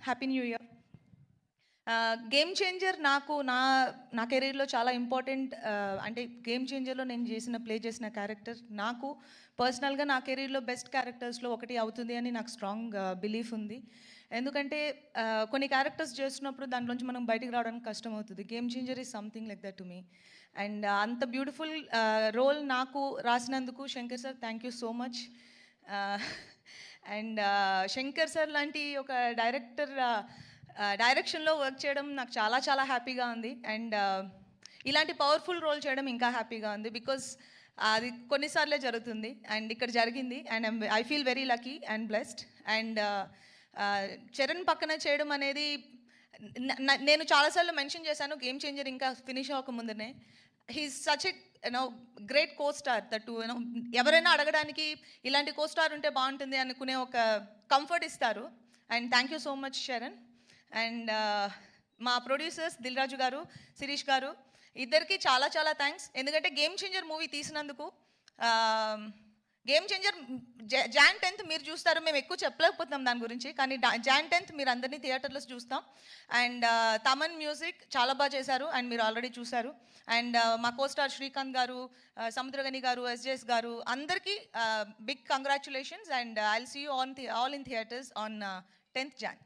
Happy new year. Game changer నాకు నా నా కెరీర్లో చాలా ఇంపార్టెంట్. అంటే గేమ్ చేంజర్లో నేను ప్లే చేసిన క్యారెక్టర్ నాకు పర్సనల్గా నా కెరీర్లో బెస్ట్ క్యారెక్టర్స్లో ఒకటి అవుతుంది అని నాకు స్ట్రాంగ్ బిలీఫ్ ఉంది. ఎందుకంటే కొన్ని క్యారెక్టర్స్ చేస్తున్నప్పుడు దాంట్లోంచి మనం బయటికి రావడానికి కష్టం అవుతుంది. Game changer is something like that to me. And అంత బ్యూటిఫుల్ రోల్ నాకు రాసినందుకు Shankar sir thank you so much. And Shankar sir లాంటి ఒక డైరెక్షన్లో వర్క్ చేయడం నాకు చాలా చాలా హ్యాపీగా ఉంది. అండ్ ఇలాంటి పవర్ఫుల్ రోల్ చేయడం ఇంకా హ్యాపీగా ఉంది. బికాస్ అది కొన్నిసార్లే జరుగుతుంది అండ్ ఇక్కడ జరిగింది. And I feel very lucky and blessed. And Charan పక్కన చేయడం అనేది నేను చాలాసార్లు మెన్షన్ చేశాను గేమ్ చేంజర్ ఇంకా ఫినిష్ అవ్వకముందునే. He's such a great costar that ఎవరైనా అడగడానికి ఇలాంటి కో స్టార్ ఉంటే బాగుంటుంది అనుకునే ఒక కంఫర్ట్ ఇస్తారు. And thank you so much Charan. And మా ప్రొడ్యూసర్స్ దిల్ రాజు గారు, శిరీష్ గారు ఇద్దరికి చాలా చాలా థ్యాంక్స్. ఎందుకంటే గేమ్ చేంజర్ మూవీ తీసినందుకు. గేమ్ చేంజర్ జాన్ 10th మీరు చూస్తారు. మేము ఎక్కువ చెప్పలేకపోతున్నాం దాని గురించి, కానీ జాన్ 10th మీరు అందరినీ థియేటర్లో చూస్తాం. అండ్ తమన్ మ్యూజిక్ చాలా బాగా చేశారు అండ్ మీరు ఆల్రెడీ చూశారు. అండ్ మా కోస్టార్ శ్రీకాంత్ గారు, సముద్రగని గారు, ఎస్జేఎస్ గారు అందరికీ big congratulations. And I will see you all in theatres on 10th Jan.